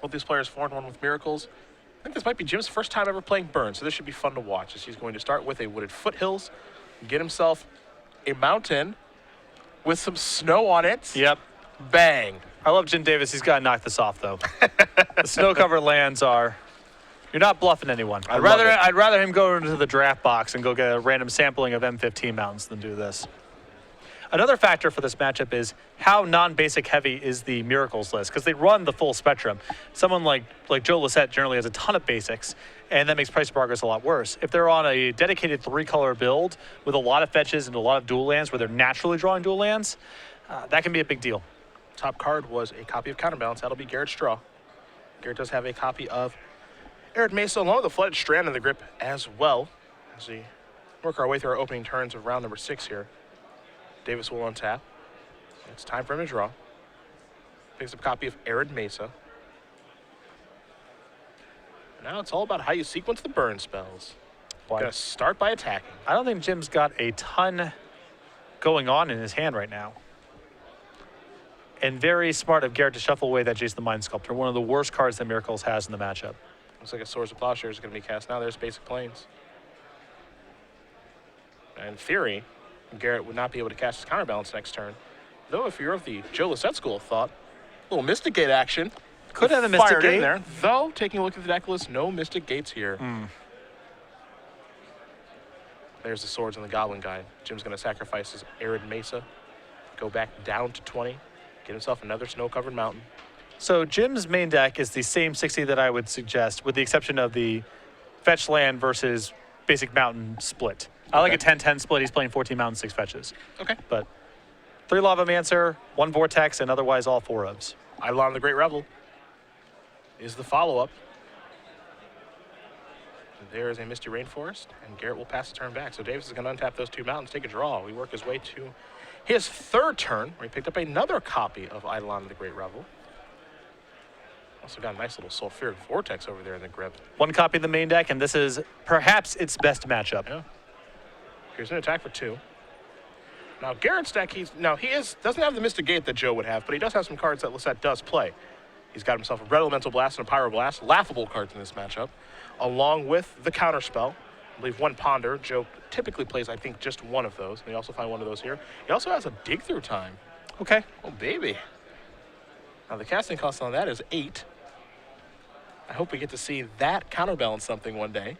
Both these players 4-1 with miracles. I think this might be Jim's first time ever playing Burn, so this should be fun to watch as he's going to start with a Wooded Foothills, get himself a mountain with some snow on it. Yep. Bang. I love Jim Davis. He's got to knock this off, though. The snow-covered lands are... You're not bluffing anyone. I'd rather him go into the draft box and go get a random sampling of M15 mountains than do this. Another factor for this matchup is how non-basic heavy is the Miracles list, because they run the full spectrum. Someone like Joe Lissette generally has a ton of basics, and that makes price of progress a lot worse. If they're on a dedicated 3-color build with a lot of fetches and a lot of dual lands where they're naturally drawing dual lands, that can be a big deal. Top card was a copy of Counterbalance. That'll be Garrett's draw. Garrett does have a copy of Arid Mesa along with the Flooded Strand in the grip as well. As we work our way through our opening turns of round number 6 here. Davis will untap. It's time for him to draw. Picks up a copy of Arid Mesa. Now it's all about how you sequence the burn spells. Gotta start by attacking. I don't think Jim's got a ton going on in his hand right now. And very smart of Garrett to shuffle away that Jason the Mind Sculptor, one of the worst cards that Miracles has in the matchup. Looks like a Swords of Plowshares is going to be cast now. There's Basic Plains. In theory, Garrett would not be able to cast his Counterbalance next turn. Though if you're of the Joe Lissette school of thought, a little Mystic Gate action. Could have a Mystic Gate in there. Though, taking a look at the deck list, no Mystic Gates here. There's the Swords and the Goblin Guide. Jim's going to sacrifice his Arid Mesa, go back down to 20, get himself another snow-covered mountain. So Jim's main deck is the same 60 that I would suggest, with the exception of the fetch land versus basic mountain split. I like a 10-10 split. He's playing 14 mountains, 6 fetches. Okay. But 3 Lavamancer, 1 Vortex, and otherwise all 4 ofs. Eidolon the Great Revel is the follow-up. There is a Misty Rainforest, and Garrett will pass the turn back. So Davis is going to untap those 2 mountains, take a draw. We work his way to his 3rd turn, where he picked up another copy of Eidolon the Great Revel. Also got a nice little Sulfuric Vortex over there in the grip. 1 copy of the main deck, and this is perhaps its best matchup. Yeah. Here's an attack for 2. Now Garrett's deck, doesn't have the Mystic Gate that Joe would have, but he does have some cards that Lissette does play. He's got himself a Red Elemental Blast and a Pyroblast, laughable cards in this matchup, along with the Counterspell. I believe 1 Ponder. Joe typically plays, I think, just 1 of those. And you also find 1 of those here. He also has a Dig Through Time. Okay. Oh, baby. Now the casting cost on that is 8. I hope we get to see that counterbalance something one day.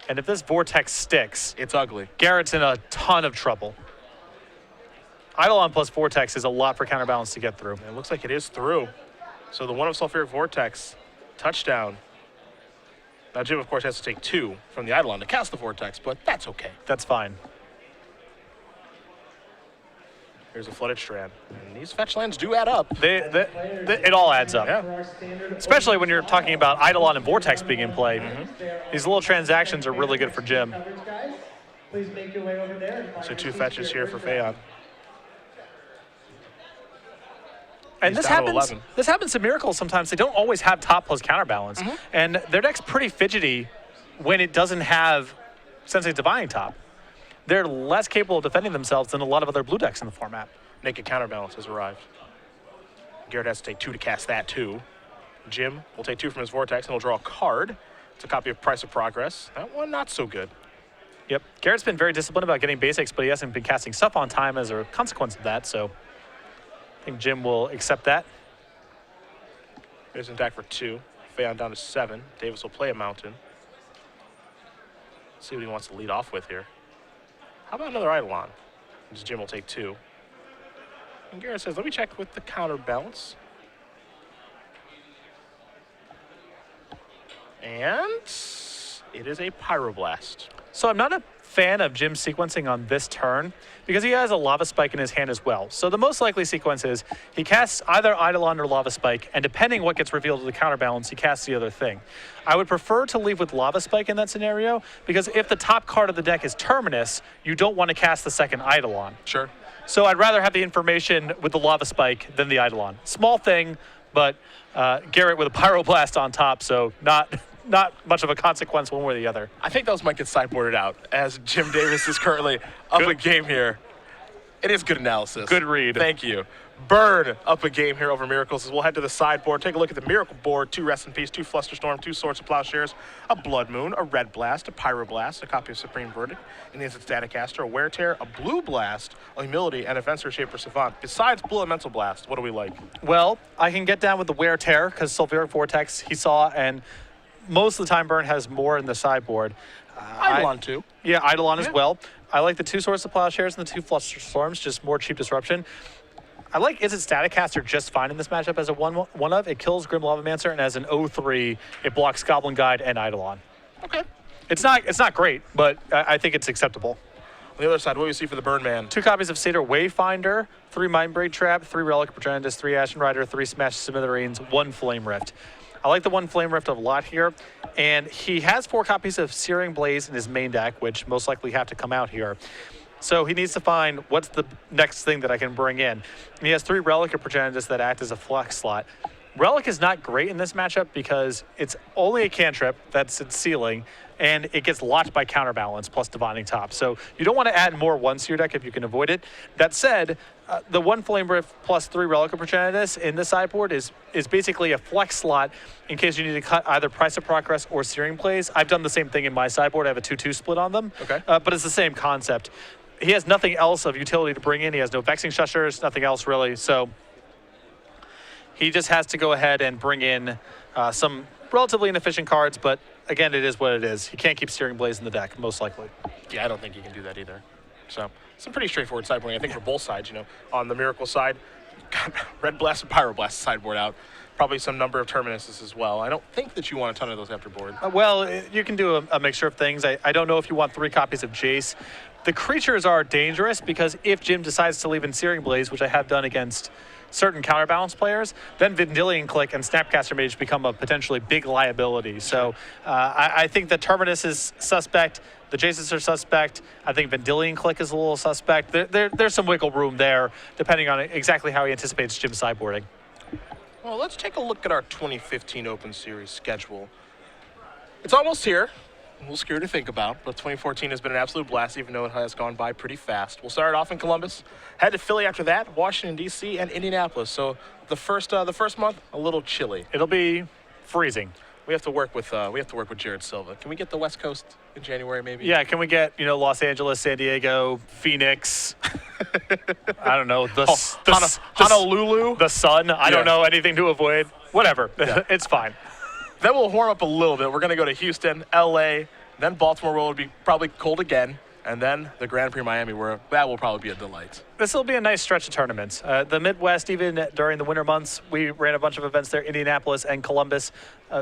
And if this Vortex sticks, it's ugly. Garrett's in a ton of trouble. Eidolon plus Vortex is a lot for Counterbalance to get through. It looks like it is through. So the 1 of Sulfuric Vortex, touchdown. Now Jim, of course, has to take 2 from the Eidolon to cast the Vortex, but that's okay. That's fine. Here's a Flooded Strand. And these fetch lands do add up. It all adds up. Yeah. Especially when you're talking about Eidolon and Vortex being in play. These little transactions are really good for Jim. So 2 fetches here for Fehon. And this happens to Miracles sometimes. They don't always have top plus Counterbalance. And their deck's pretty fidgety when it doesn't have Sensei's Divining top. They're less capable of defending themselves than a lot of other blue decks in the format. Naked Counterbalance has arrived. Garrett has to take 2 to cast that too. Jim will take 2 from his Vortex and he'll draw a card. It's a copy of Price of Progress. That one not so good. Yep. Garrett's been very disciplined about getting basics, but he hasn't been casting stuff on time as a consequence of that, so I think Jim will accept that. There's an attack for 2. Fehon down to 7. Davis will play a mountain. Let's see what he wants to lead off with here. How about another Eidolon? Jim will take 2. And Garrett says, let me check with the Counterbalance. And it is a Pyroblast. So I'm not a fan of Jim sequencing on this turn because he has a Lava Spike in his hand as well. So the most likely sequence is he casts either Eidolon or Lava Spike, and depending what gets revealed to the Counterbalance, he casts the other thing. I would prefer to leave with Lava Spike in that scenario because if the top card of the deck is Terminus, you don't want to cast the second Eidolon. Sure. So I'd rather have the information with the Lava Spike than the Eidolon. Small thing, but Garrett with a Pyroblast on top, so not much of a consequence one way or the other. I think those might get sideboarded out as Jim Davis is currently up a game here. It is good analysis. Good read. Thank you. Burn up a game here over Miracles as we'll head to the sideboard. Take a look at the Miracle board. 2 Rest in Peace, 2 Flusterstorm, 2 Swords of Plowshares, a Blood Moon, a Red Blast, a Pyroblast, a copy of Supreme Verdict, an Instant Staticaster, a Wear Tear, a Blue Blast, a Humility, and a Venser Shaper Savant. Besides Blue Elemental Blast, what do we like? Well, I can get down with the Wear Tear because Sulfuric Vortex he saw, and most of the time Burn has more in the sideboard. Eidolon too. Yeah, Eidolon as well. I like the 2 Swords of Plowshares and the 2 Flusterstorms, just more cheap disruption. I like Instant Staticaster just fine in this matchup as a one of. It kills Grim Lavamancer, and as an 0-3, it blocks Goblin Guide and Eidolon. Okay. It's not great, but I think it's acceptable. On the other side, what do we see for the Burn Man? 2 copies of Satyr Wayfinder, 3 Mindbraid Trap, 3 Relic of Progenitus, 3 Ashen Rider, 3 Smash Smithereens, 1 Flame Rift. I like the 1 Flame Rift a lot here, and he has 4 copies of Searing Blaze in his main deck, which most likely have to come out here. So he needs to find what's the next thing that I can bring in. And he has 3 Relic of Progenitus that act as a flex slot. Relic is not great in this matchup because it's only a cantrip that's its ceiling, and it gets locked by Counterbalance plus Divining Top. So you don't want to add more ones to your deck if you can avoid it. That said, the 1 Flame Rift plus 3 Relic of Progenitus in the sideboard is basically a flex slot in case you need to cut either Price of Progress or Searing Blaze. I've done the same thing in my sideboard. I have a 2-2 split on them, Okay. But it's the same concept. He has nothing else of utility to bring in. He has no Vexing Shushers, nothing else really. So he just has to go ahead and bring in some relatively inefficient cards, but again, it is what it is. He can't keep Searing Blaze in the deck, most likely. Yeah, I don't think you can do that either. So some pretty straightforward sideboarding, I think, for both sides. On the Miracle side, got Red Blast and Pyroblast sideboard out. Probably some number of Terminuses as well. I don't think that you want a ton of those after board. Well, you can do a mixture of things. I don't know if you want 3 copies of Jace. The creatures are dangerous because if Jim decides to leave in Searing Blaze, which I have done against certain counterbalance players, then Vendilion Click and Snapcaster Mage become a potentially big liability. So I think the Terminus is suspect. The Jaces are suspect. I think Vendilion Click is a little suspect. There's some wiggle room there, depending on exactly how he anticipates Jim sideboarding. Well, let's take a look at our 2015 Open Series schedule. It's almost here. A little scary to think about, but 2014 has been an absolute blast, even though it has gone by pretty fast. We'll start off in Columbus, head to Philly after that, Washington, D.C., and Indianapolis. So the first month, a little chilly. It'll be freezing. We have to work with Jared Silva. Can we get the West Coast in January, maybe? Yeah, can we get Los Angeles, San Diego, Phoenix? I don't know Honolulu. The sun. I don't know anything to avoid. Whatever. Yeah. It's fine. Then we'll warm up a little bit. We're going to go to Houston, L.A., then Baltimore, where it'll be probably cold again, and then the Grand Prix Miami, where that will probably be a delight. This will be a nice stretch of tournaments. The Midwest, even during the winter months, we ran a bunch of events there, Indianapolis and Columbus.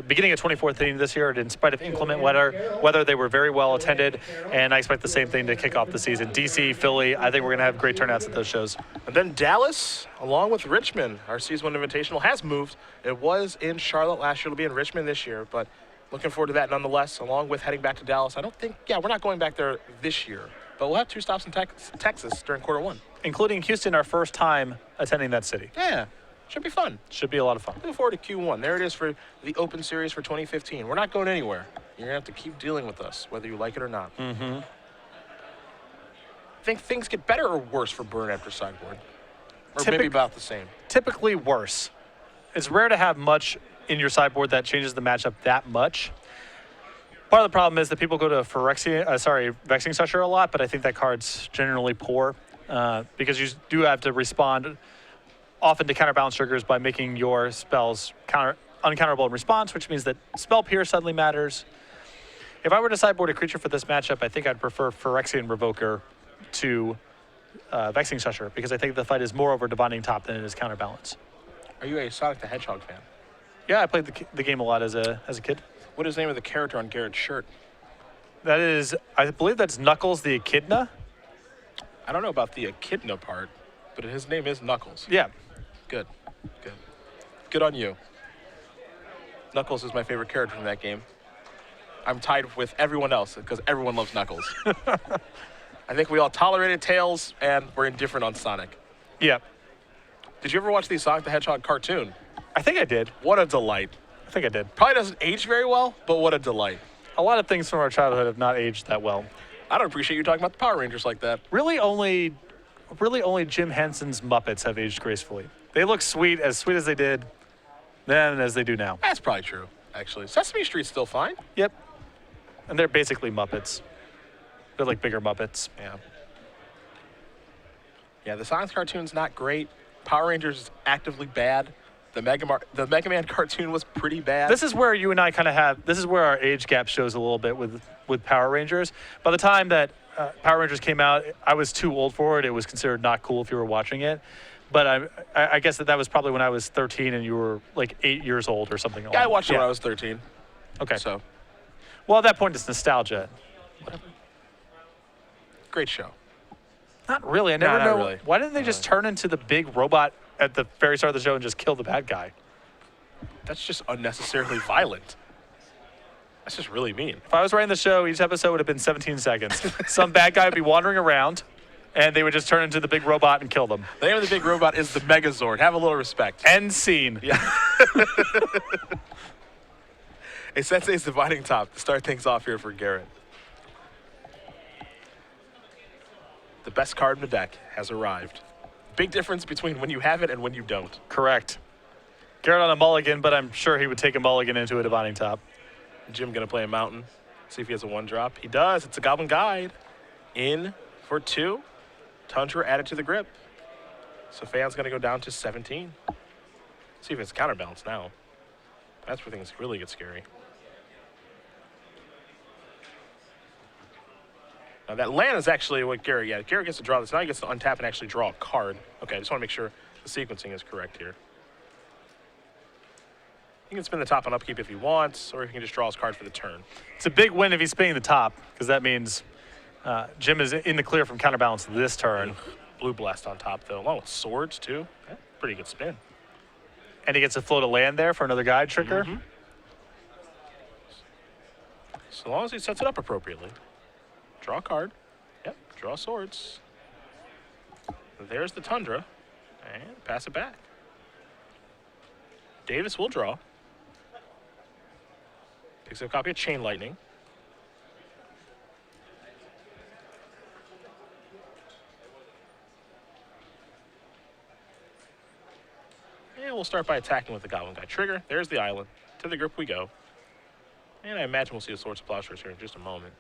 Beginning of 2014 this year, in spite of inclement weather, they were very well attended, and I expect the same thing to kick off the season. DC, Philly, I think we're going to have great turnouts at those shows. And then Dallas, along with Richmond. Our Season 1 Invitational has moved. It was in Charlotte last year. It'll be in Richmond this year, but looking forward to that nonetheless, along with heading back to Dallas. We're not going back there this year, but we'll have 2 stops in Texas during Q1. Including Houston, our first time attending that city. Yeah, should be fun. Should be a lot of fun. Looking forward to Q1. There it is for the Open Series for 2015. We're not going anywhere. You're going to have to keep dealing with us, whether you like it or not. Mm-hmm. Think things get better or worse for Burn after sideboard? Or maybe about the same? Typically worse. It's rare to have much in your sideboard that changes the matchup that much. Part of the problem is that people go to Vexing Susher a lot, but I think that card's generally poor because you do have to respond often to counterbalance triggers by making your spells uncounterable in response, which means that Spell Pierce suddenly matters. If I were to sideboard a creature for this matchup, I think I'd prefer Phyrexian Revoker to Vexing Susher because I think the fight is more over Divining Top than it is counterbalance. Are you a Sonic the Hedgehog fan? Yeah, I played the game a lot as a kid. What is the name of the character on Garrett's shirt? That is, I believe that's Knuckles the Echidna. I don't know about the Echidna part, but his name is Knuckles. Yeah. Good. Good on you. Knuckles is my favorite character from that game. I'm tied with everyone else because everyone loves Knuckles. I think we all tolerated Tails and we're indifferent on Sonic. Yeah. Did you ever watch the Sonic the Hedgehog cartoon? I think I did. What a delight. I think I did. Probably doesn't age very well, but what a delight. A lot of things from our childhood have not aged that well. I don't appreciate you talking about the Power Rangers like that. Really only really only Jim Henson's Muppets have aged gracefully. They look sweet as they did then as they do now. That's probably true, actually. Sesame Street's still fine. Yep. And they're basically Muppets. They're like bigger Muppets. Yeah. Yeah, the Sonic cartoon's not great. Power Rangers is actively bad. The Mega Man cartoon was pretty bad. This is where you and I kind of have, this is where our age gap shows a little bit with Power Rangers. By the time that Power Rangers came out, I was too old for it. It was considered not cool if you were watching it. But I guess that was probably when I was 13 and you were like 8 years old or something. Yeah, I watched it when I was 13. Okay. So, well, at that point, it's nostalgia. great show. Not really. I never not know. really. Why didn't they just turn into the big robot at the very start of the show and just kill the bad guy? That's just unnecessarily violent. That's just really mean. If I was writing the show, each episode would have been 17 seconds. Some bad guy would be wandering around, and they would just turn into the big robot and kill them. The name of the big robot is the Megazord. Have a little respect. End scene. Yeah. A Sensei's dividing top to start things off here for Garrett. The best card in the deck has arrived. Big difference between when you have it and when you don't. Correct. Garrett on a mulligan, but I'm sure he would take a mulligan into a divining top. Jim gonna play a mountain. See if he has a 1-drop. He does. It's a Goblin Guide. In for 2. Tundra added to the grip. So Fehon's gonna go down to 17. See if it's counterbalance now. That's where things really get scary. Now that land is actually what Garrett, Garrett gets to draw this. Now he gets to untap and actually draw a card. Okay, I just want to make sure the sequencing is correct here. He can spin the top on upkeep if he wants, or he can just draw his card for the turn. It's a big win if he's spinning the top, because that means Jim is in the clear from counterbalance this turn. Blue Blast on top, though, along with swords, too. Yeah, pretty good spin. And he gets to float a land there for another guide trigger. Mm-hmm. So long as he sets it up appropriately. Draw a card. Yep, draw swords. There's the Tundra. And pass it back. Davis will draw. Picks up a copy of Chain Lightning. And we'll start by attacking with the Goblin Guy. Trigger, there's the island. To the grip we go. And I imagine we'll see the Swords of Plowshares here in just a moment.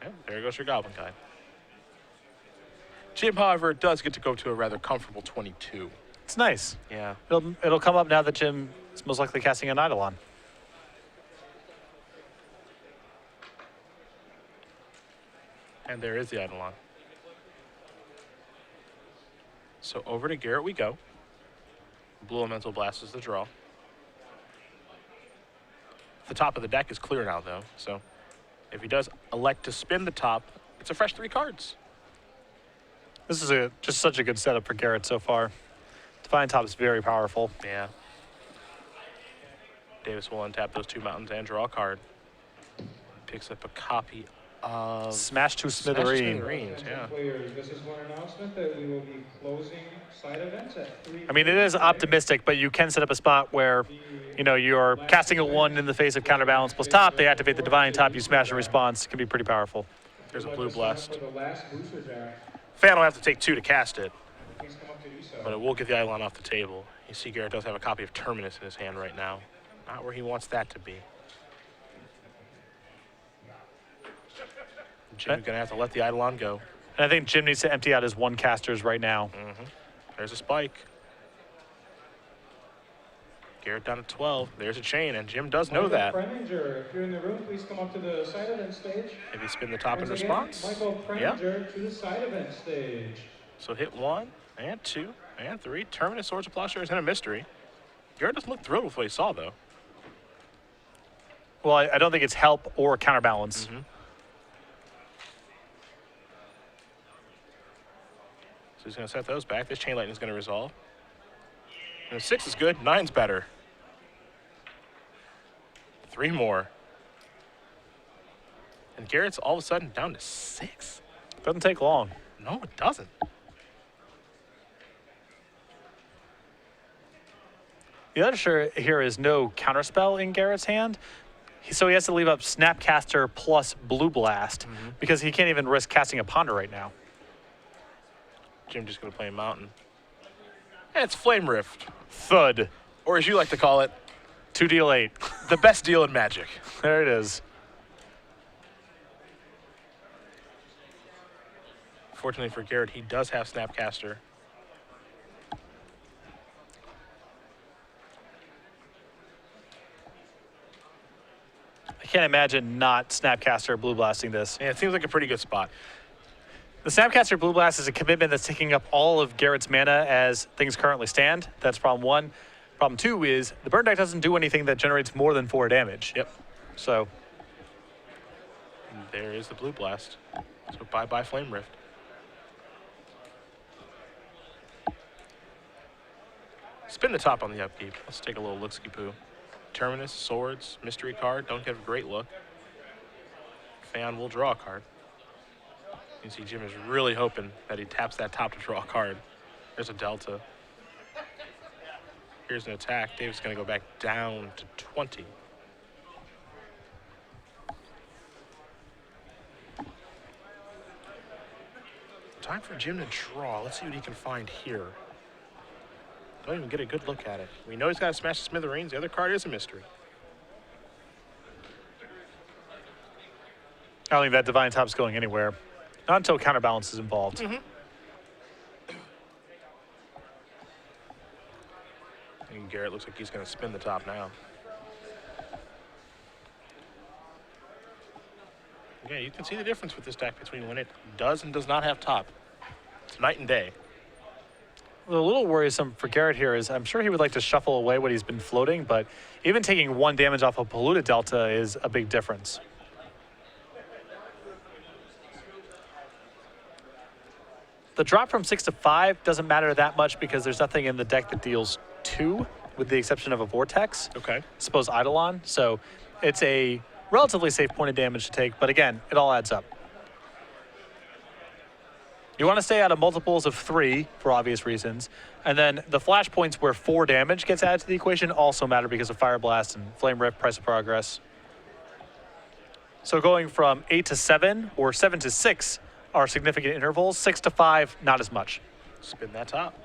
And there goes your Goblin Guy. Jim, however, does get to go to a rather comfortable 22. It's nice. Yeah. It'll come up now that Jim is most likely casting an Eidolon. And there is the Eidolon. So over to Garrett we go. Blue Elemental Blast is the draw. The top of the deck is clear now, though. So if he does elect to spin the top, it's a fresh 3 cards. This is just such a good setup for Garrett so far. Divine Top is very powerful. Yeah. Davis will untap those 2 mountains and draw a card. Picks up a copy of Smash to Smash to Smithereen. Smithereens, yeah. Players, this is one announcement that we will be closing side events at 3. I mean, it is optimistic, but you can set up a spot where, you know, you're casting a 1 in the face of counterbalance plus top. They activate the Divine Top. You smash in response. It can be pretty powerful. There's a Blue Blast. For the last booster draft, Fan will have to take 2 to cast it, please come up to do so. but it will get the Eidolon off the table. You see Garrett does have a copy of Terminus in his hand right now. Not where he wants that to be. Jim's going to have to let the Eidolon go. And I think Jim needs to empty out his 1 casters right now. There's a spike. Garrett down to 12. There's a chain, and Jim does know that. Preminger, if you're in the room, please come up to the side event stage. Maybe spin the top in Once again, response. Michael Yeah. Preminger to the side event stage. So hit 1 and 2 and 3. Terminus, Swords of Plowshares, and a mystery. Garrett doesn't look thrilled with what he saw, though. Well, I don't think it's help or counterbalance. So he's going to set those back. This Chain Lightning is going to resolve. And 6 is good. 9's better. 3 more. And Garrett's all of a sudden down to 6. Doesn't take long. No, it doesn't. The other issue here is no counterspell in Garrett's hand. So he has to leave up Snapcaster plus Blue Blast because he can't even risk casting a Ponder right now. Jim just going to play Mountain. And it's Flame Rift. Thud. Or as you like to call it, 2 deal 8. the best deal in Magic. There it is. Fortunately for Garrett, he does have Snapcaster. I can't imagine not Snapcaster or Blue Blasting this. And it seems like a pretty good spot. The Snapcaster Blue Blast is a commitment that's taking up all of Garrett's mana as things currently stand. That's problem 1. Problem 2 is the burn deck doesn't do anything that generates more than 4 damage. Yep. So And there is the Blue Blast. So bye-bye Flame Rift. Spin the top on the upkeep. Let's take a little look-ski-poo. Terminus, Swords, Mystery card. Don't get a great look. Fehon will draw a card. You can see Jim is really hoping that he taps that top to draw a card. There's a Delta. Here's an attack. Dave's going to go back down to 20. Time for Jim to draw. Let's see what he can find here. Don't even get a good look at it. We know he's got to smash the Smithereens. The other card is a mystery. I don't think that Divine Top's going anywhere. Not until Counterbalance is involved. And Garrett looks like he's going to spin the top now. Yeah, you can see the difference with this deck between when it does and does not have top. It's night and day. A little worrisome for Garrett here is I'm sure he would like to shuffle away what he's been floating, but even taking 1 damage off of Polluted Delta is a big difference. The drop from 6 to 5 doesn't matter that much because there's nothing in the deck that deals 2, with the exception of a Vortex. Okay. Suppose Eidolon. So it's a relatively safe point of damage to take, but again, it all adds up. You want to stay out of multiples of 3 for obvious reasons. And then the flash points where 4 damage gets added to the equation also matter because of Fire Blast and Flame Rift, Price of Progress. So going from 8 to 7 or 7 to 6 are significant intervals. 6 to 5, not as much. Spin that top.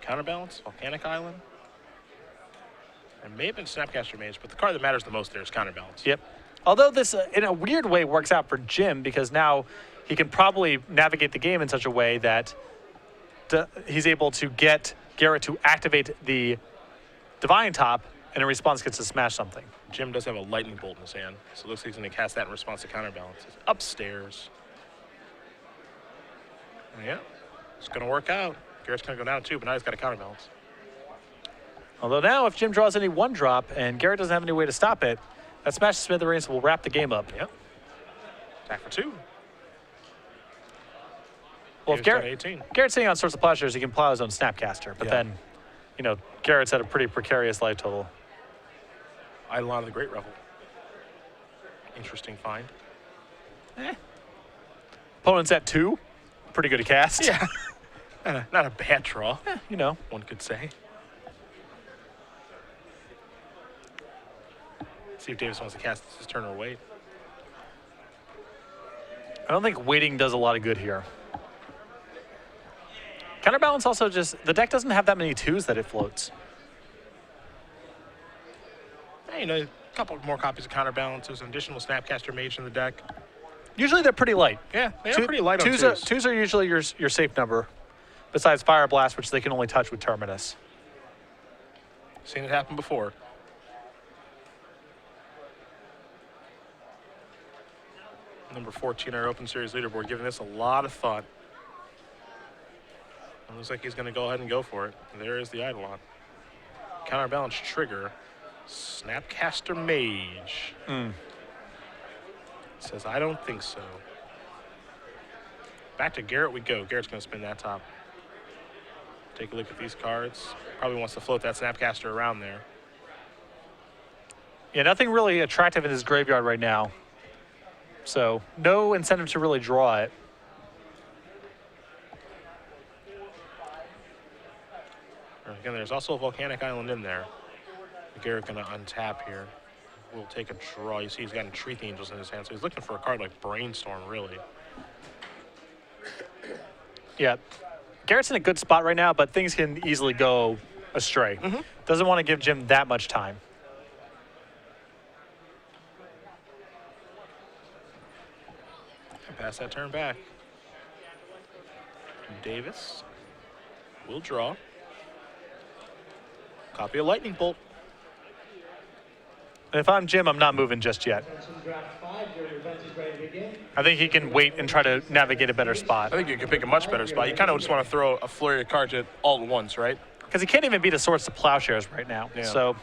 Counterbalance, Volcanic Island. It may have been Snapcaster Mage, but the card that matters the most there is Counterbalance. Yep. Although this, in a weird way, works out for Jim because now he can probably navigate the game in such a way that he's able to get Garrett to activate the Divine Top and in response gets to smash something. Jim does have a Lightning Bolt in his hand, so it looks like he's going to cast that in response to Counterbalance. It's upstairs. Yeah, it's going to work out. Garrett's going to go down 2, but now he's got a Counterbalance. Although now, if Jim draws any 1 drop and Garrett doesn't have any way to stop it, that Smash the Smithereens will wrap the game up. Yep. Attack for 2. Well, if Garrett's sitting on Source of Pleasures, he can plow his own Snapcaster. But then, you know, Garrett's at a pretty precarious life total. Eidolon of the Great Revel. Interesting find. Opponent's at 2. Pretty good to cast. Yeah. Not a bad draw, You know. one could say. See if Davis wants to cast his turn or wait. I don't think waiting does a lot of good here. Counterbalance also just, the deck doesn't have that many 2s that it floats. Hey, you know, a couple more copies of Counterbalance. There's an additional Snapcaster Mage in the deck. Usually they're pretty light. Yeah, they are pretty light on 2s. 2s are usually your safe number, besides Fire Blast, which they can only touch with Terminus. Seen it happen before. Number 14, our Open Series leaderboard, giving this a lot of thought. It looks like he's going to go ahead and go for it. There is the Eidolon. Counterbalance trigger. Snapcaster Mage. Says, I don't think so. Back to Garrett we go. Garrett's going to spin that top. Take a look at these cards. Probably wants to float that Snapcaster around there. Yeah, nothing really attractive in his graveyard right now. So no incentive to really draw it. Again, there's also a Volcanic Island in there. Garrett going to untap here. We'll take a draw. You see he's got Entreat Angels in his hand, so he's looking for a card like Brainstorm, really. Yeah. Garrett's in a good spot right now, but things can easily go astray. Doesn't want to give Jim that much time. Pass that turn back. Davis will draw. Copy a lightning bolt. And if I'm Jim, I'm not moving just yet. I think he can wait and try to navigate a better spot. I think you can pick a much better spot. You kind of just want to throw a flurry of cards at all at once, right? Because he can't even beat a Swords to Plowshares right now. Yeah. So,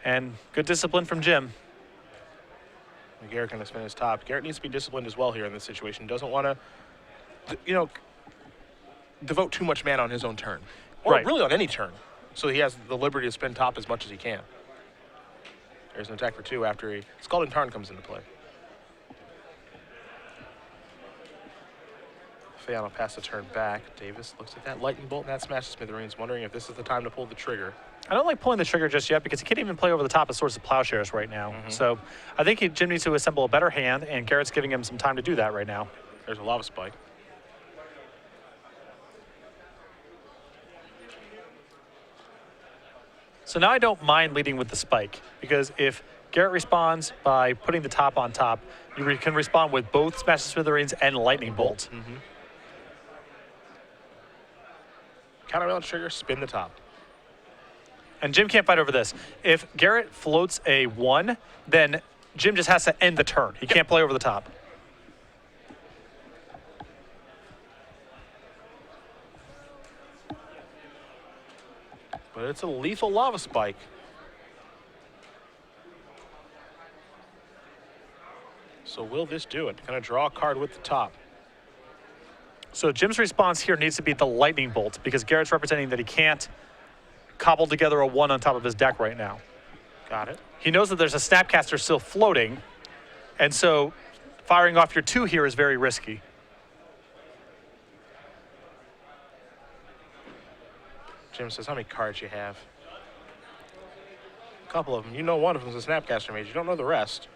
and good discipline from Jim. Garrett going to spin his top. Garrett needs to be disciplined as well here in this situation. Doesn't want to, you know, devote too much mana on his own turn. Or Right. really on any turn. So he has the liberty to spin top as much as he can. There's an attack for 2 after he Scalding Tarn comes into play. Fehon will pass the turn back. Davis looks at that lightning bolt and that smashes Smithereens, wondering if this is the time to pull the trigger. I don't like pulling the trigger just yet because he can't even play over the top of Swords to Plowshares right now. So I think Jim needs to assemble a better hand, and Garrett's giving him some time to do that right now. There's a lava spike. So now I don't mind leading with the spike, because if Garrett responds by putting the top on top, you can respond with both Smash the Smithereens and Lightning Bolt. Counter on trigger, spin the top. And Jim can't fight over this. If Garrett floats a 1, then Jim just has to end the turn. He can't play over the top. But it's a lethal lava spike. So will this do it? Gonna draw a card with the top. So Jim's response here needs to be the Lightning Bolt, because Garrett's representing that he can't cobble together a 1 on top of his deck right now. Got it. He knows that there's a Snapcaster still floating, and so firing off your 2 here is very risky. Jim says, how many cards you have? A couple of them. You know one of them is a Snapcaster Mage. You don't know the rest.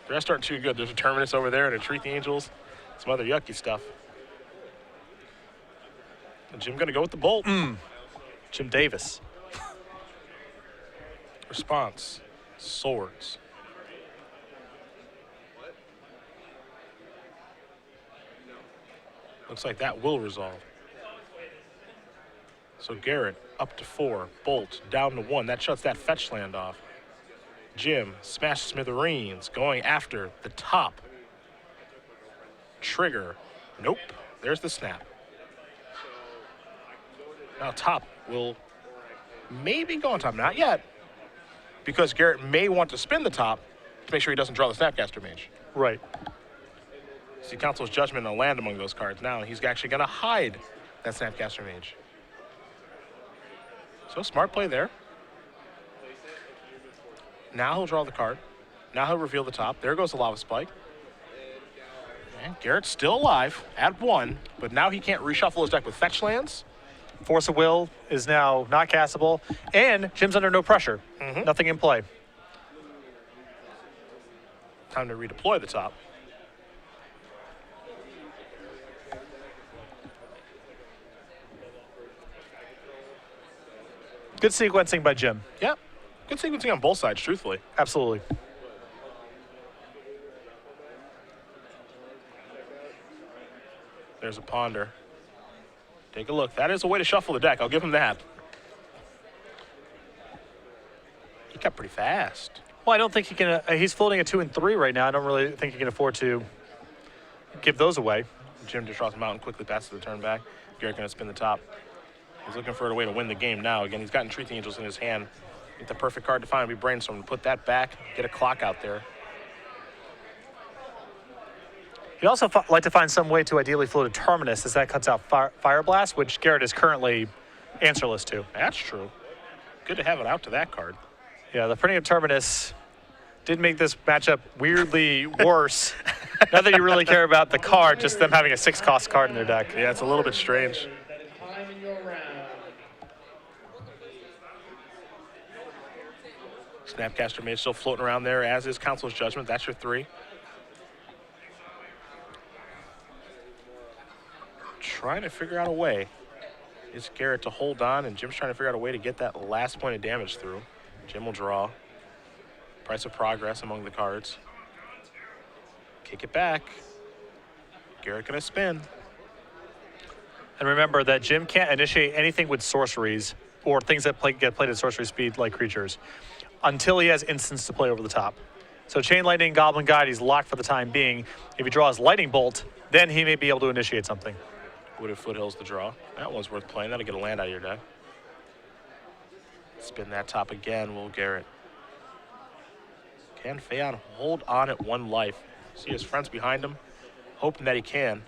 The rest aren't too good. There's a Terminus over there and a Treat the Angels. Some other yucky stuff. And Jim gonna go with the bolt. Jim Davis. Response. Swords. Looks like that will resolve. So Garrett up to 4, bolt down to 1. That shuts that fetch land off. Jim, smash Smithereens, going after the top. Trigger. Nope. There's the snap. Now top will maybe go on top. Not yet. Because Garrett may want to spin the top to make sure he doesn't draw the Snapcaster Mage. Right. See, Council's Judgment and a land among those cards now, and he's actually going to hide that Snapcaster Mage. So smart play there. Now he'll draw the card. Now he'll reveal the top. There goes the lava spike. And Garrett's still alive at 1, but now he can't reshuffle his deck with fetch lands. Force of Will is now not castable, and Jim's under no pressure. Nothing in play. Time to redeploy the top. Good sequencing by Jim. Yep. Good sequencing on both sides, truthfully. Absolutely. There's a ponder. Take a look. That is a way to shuffle the deck. I'll give him that. He got pretty fast. Well, I don't think he can. He's floating a 2 and 3 right now. I don't really think he can afford to give those away. Jim just draws him out and quickly passes the turn back. Garrett going to spin the top. He's looking for a way to win the game now. Again, he's got Entreat the Angels in his hand. Get the perfect card to find. We brainstorm to put that back, get a clock out there. He'd also like to find some way to ideally float a Terminus, as that cuts out Fire Blast, which Garrett is currently answerless to. That's true. Good to have it out to that card. Yeah, the printing of Terminus did make this matchup weirdly worse. Not that you really care about the card, just them having a 6-cost card in their deck. Yeah, it's a little bit strange. Time in your round. Snapcaster Mage still floating around there, as is Council's Judgment. That's your 3. trying to figure out a way. It's Garrett to hold on, and Jim's trying to figure out a way to get that last point of damage through. Jim will draw. Price of progress among the cards. Kick it back. Garrett gonna spin. And remember that Jim can't initiate anything with sorceries or things that get played at sorcery speed like creatures until he has instants to play over the top. So Chain Lightning, Goblin Guide, he's locked for the time being. If he draws Lightning Bolt, then he may be able to initiate something. Wooded Foothills to draw. That one's worth playing. That'll get a land out of your deck. Spin that top again, will Garrett. Can Fehon hold on at 1 life? See his friends behind him, hoping that he can.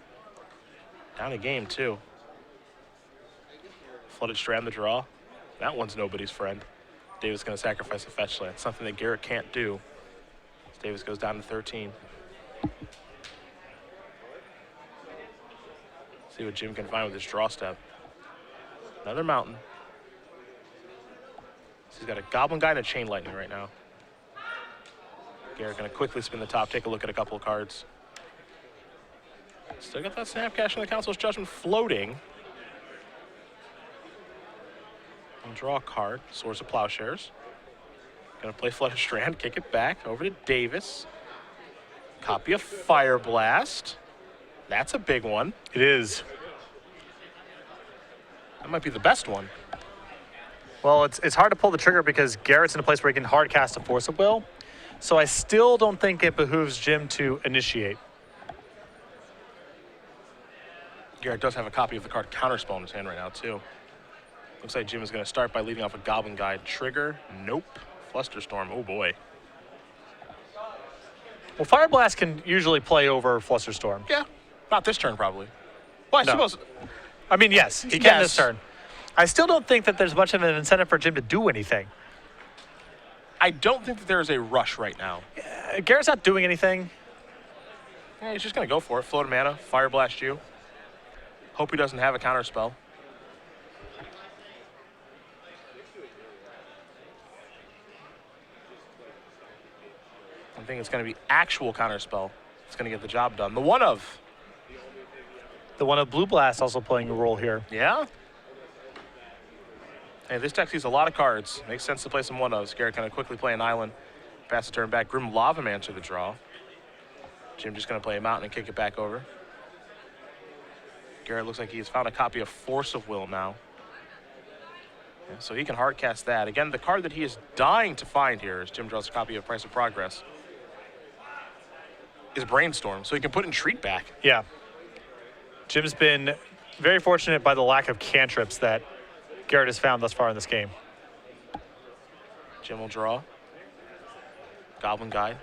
Down a game, too. Flooded Strand the draw. That one's nobody's friend. Davis going to sacrifice a fetch land, something that Garrett can't do. Davis goes down to 13. See what Jim can find with his draw step. Another mountain. So he's got a Goblin Guide and a Chain Lightning right now. Garrett going to quickly spin the top, take a look at a couple of cards. Still got that Snapcash in the Council's Judgment floating. And draw a card, Swords of Plowshares. Gonna play Flooded Strand, kick it back, over to Davis. Copy of Fire Blast. That's a big one. It is. That might be the best one. Well, it's hard to pull the trigger because Garrett's in a place where he can hard cast a Force of Will. So I still don't think it behooves Jim to initiate. Garrett does have a copy of the card Counterspell in his hand right now, too. Looks like Jim is going to start by leaving off a Goblin Guide. Trigger, nope. Flusterstorm, oh boy. Well, Fire Blast can usually play over Flusterstorm. Yeah, not this turn probably. Well, I suppose. I mean, yes, he can Yes. this turn. I still don't think that there's much of an incentive for Jim to do anything. I don't think that there is a rush right now. Garrett's not doing anything. Yeah, he's just going to go for it. Float a mana, Fire Blast you. Hope he doesn't have a Counterspell. I think it's going to be actual Counterspell. It's going to get the job done. The one of. The one of Blue Blast also playing a role here. Yeah? Hey, this deck sees a lot of cards. Makes sense to play some one-ofs. Garrett going to quickly play an island. Pass the turn back. Grim Lava Man to the draw. Jim just going to play a mountain and kick it back over. Garrett looks like he's found a copy of Force of Will now. Yeah, so he can hard cast that. Again, the card that he is dying to find here, as Jim draws a copy of Price of Progress, is Brainstorm. So he can put Entreat back. Yeah. Jim's been very fortunate by the lack of cantrips that Garrett has found thus far in this game. Jim will draw. Goblin Guide.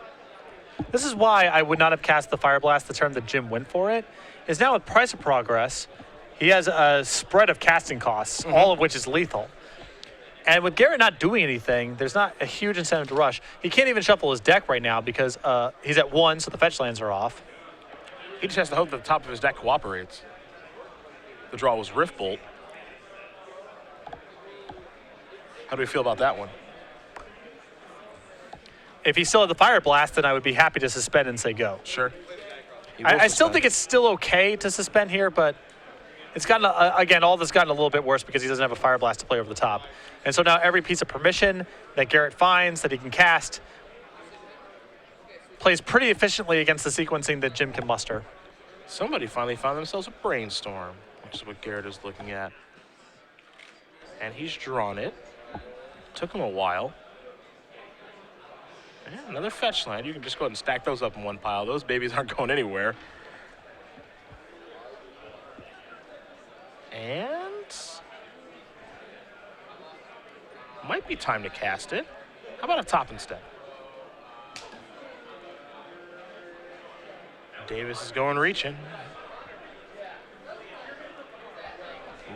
This is why I would not have cast the Fire Blast the turn that Jim went for it. Is now with Price of Progress, he has a spread of casting costs, all of which is lethal. And with Garrett not doing anything, there's not a huge incentive to rush. He can't even shuffle his deck right now because he's at 1, so the fetch lands are off. He just has to hope that the top of his deck cooperates. The draw was Rift Bolt. How do we feel about that one? If he still had the Fire Blast, then I would be happy to suspend and say go. Sure. I still think it's still okay to suspend here, but it's gotten, again, all this gotten a little bit worse because he doesn't have a Fire Blast to play over the top. And so now every piece of permission that Garrett finds that he can cast plays pretty efficiently against the sequencing that Jim can muster. Somebody finally found themselves a Brainstorm, which is what Garrett is looking at. And he's drawn it. Took him a while. Yeah, another fetch land. You can just go ahead and stack those up in one pile. Those babies aren't going anywhere. And might be time to cast it. How about a top instead? Davis is going reaching.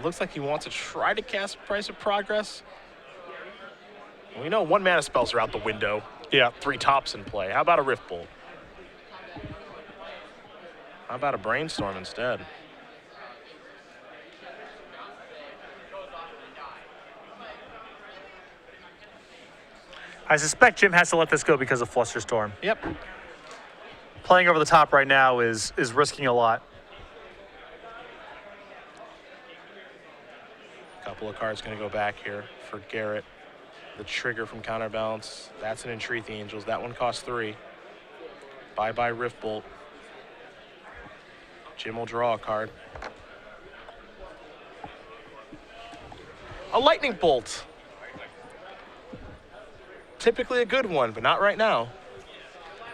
Looks like he wants to try to cast Price of Progress. We know 1 mana spells are out the window. Yeah. 3 tops in play. How about a Rift Bolt? How about a Brainstorm instead? I suspect Jim has to let this go because of Flusterstorm. Yep. Playing over the top right now is risking a lot. couple of cards going to go back here for Garrett. The trigger from Counterbalance. That's an Entreat the Angels. That one costs 3. Bye-bye Rift Bolt. Jim will draw a card. A Lightning Bolt. Typically a good one, but not right now.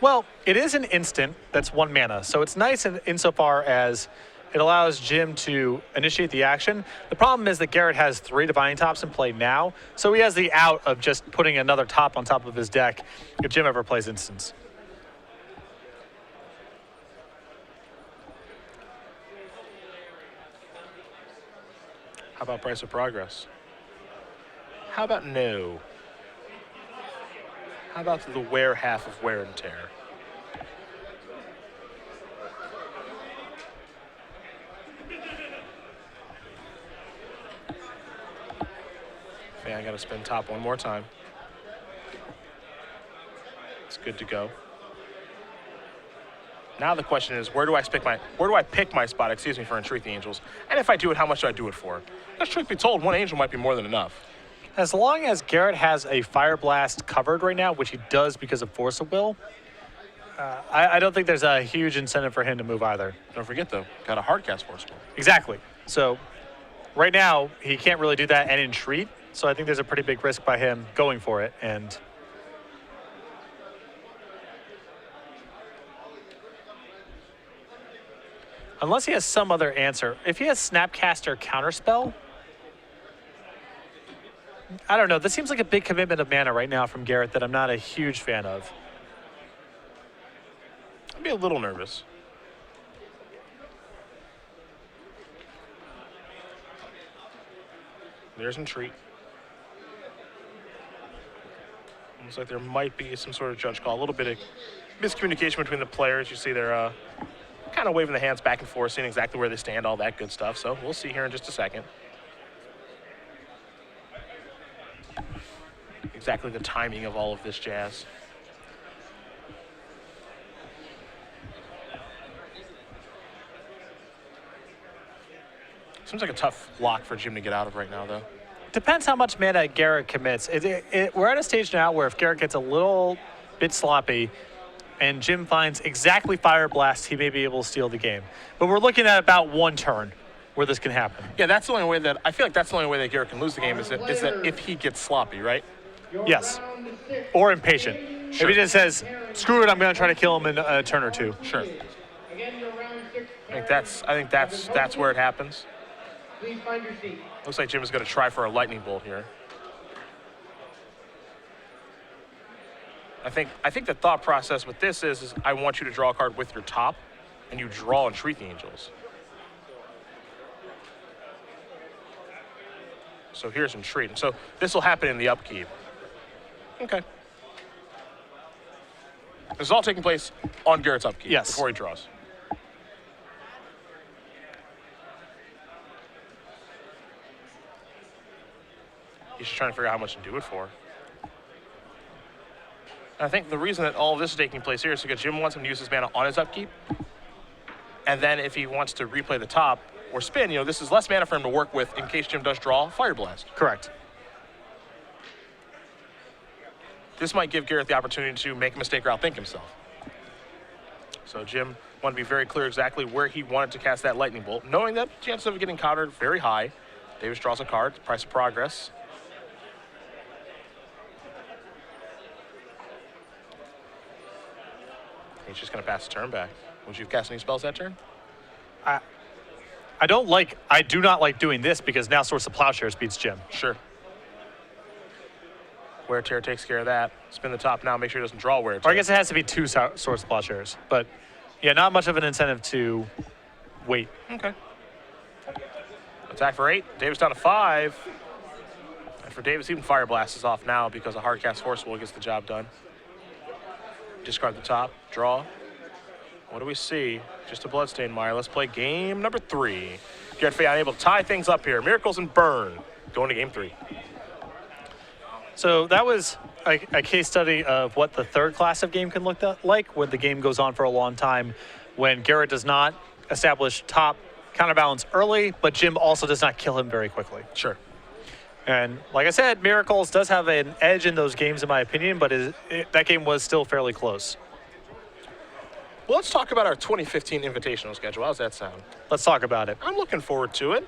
Well, it is an instant that's 1 mana, so it's nice insofar as it allows Jim to initiate the action. The problem is that Garrett has 3 Divining Tops in play now, so he has the out of just putting another top on top of his deck if Jim ever plays instants. How about Price of Progress? How about no? How about the wear half of Wear and Tear? Okay, I gotta spin top one more time. It's good to go. Now the question is, where do I pick my spot, excuse me, for Entreat the Angels? And if I do it, how much do I do it for? Because truth be told, 1 angel might be more than enough. As long as Garrett has a Fire Blast covered right now, which he does because of Force of Will, I don't think there's a huge incentive for him to move either. Don't forget, though, got a hardcast Force of Will. Exactly. So right now, he can't really do that and Entreat, so I think there's a pretty big risk by him going for it. And unless he has some other answer, if he has Snapcaster Counterspell, I don't know. This seems like a big commitment of mana right now from Garrett that I'm not a huge fan of. I'd be a little nervous. There's Entreat. Looks like there might be some sort of judge call. A little bit of miscommunication between the players. You see they're kind of waving the hands back and forth, seeing exactly where they stand, all that good stuff. So we'll see here in just a second. Exactly the timing of all of this jazz. Seems like a tough lock for Jim to get out of right now, though. Depends how much mana Garrett commits. We're at a stage now where if Garrett gets a little bit sloppy and Jim finds exactly Fire Blast, he may be able to steal the game. But we're looking at about 1 turn where this can happen. Yeah, that's the only way that, I feel like that's the only way that Garrett can lose the game is that if he gets sloppy, right? Yes. Or impatient. Sure. If he just says, screw it, I'm going to try to kill him in a turn or 2. Sure. I think that's where it happens. Please find your seat. Looks like Jim is going to try for a Lightning Bolt here. I think the thought process with this is I want you to draw a card with your top, and you draw Entreat the Angels. So here's Entreat. And so this will happen in the upkeep. Okay. This is all taking place on Garrett's upkeep before he draws. He's just trying to figure out how much to do it for. And I think the reason that all of this is taking place here is because Jim wants him to use his mana on his upkeep. And then if he wants to replay the top or spin, this is less mana for him to work with in case Jim does draw Fire Blast. Correct. This might give Garrett the opportunity to make a mistake or outthink himself. So Jim wanted to be very clear exactly where he wanted to cast that Lightning Bolt, knowing that chances of getting countered very high. Davis draws a card, Price of Progress. He's just going to pass the turn back. Would you have cast any spells that turn? I do not like doing this because now Source of Plowshares beats Jim. Sure. Wear Tear takes care of that. Spin the top now, make sure he doesn't draw Wear Tear. Or I guess it has to be 2 Source of Plowshares. But yeah, not much of an incentive to wait. Okay. Attack for 8. Davis down to 5. And for Davis, even Fire Blast is off now because a Hardcast Force Will gets the job done. Discard the top, draw. What do we see? Just a Bloodstained Mire. Let's play game number 3. Garrett Fehon able to tie things up here. Miracles and Burn going to game 3. So that was a case study of what the third class of game can look like when the game goes on for a long time, when Garrett does not establish top counterbalance early, but Jim also does not kill him very quickly. Sure. And like I said, Miracles does have an edge in those games, in my opinion, but that game was still fairly close. Well, let's talk about our 2015 invitational schedule. How's that sound? Let's talk about it. I'm looking forward to it.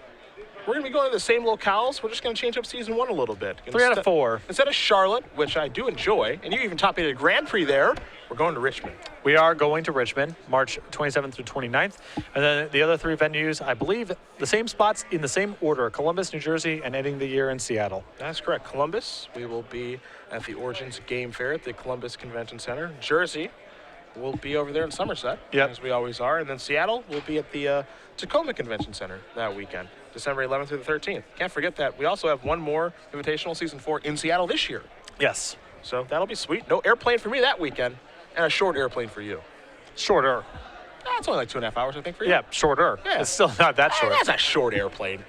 We're going to be going to the same locales. We're just going to change up season 1 a little bit. 3 out of 4. Instead of Charlotte, which I do enjoy, and you even top eight a Grand Prix there, we're going to Richmond. We are going to Richmond, March 27th through 29th. And then the other 3 venues, I believe, the same spots in the same order: Columbus, New Jersey, and ending the year in Seattle. That's correct. Columbus, we will be at the Origins Game Fair at the Columbus Convention Center. Jersey, we'll be over there in Somerset, as we always are. And then Seattle, we'll be at the Tacoma Convention Center that weekend, December 11th through the 13th. Can't forget that. We also have one more Invitational Season 4 in Seattle this year. Yes. So that'll be sweet. No airplane for me that weekend, and a short airplane for you. Shorter. It's only like 2.5 hours, I think, for you. Yeah, shorter. Yeah. It's still not that short. That's a short airplane.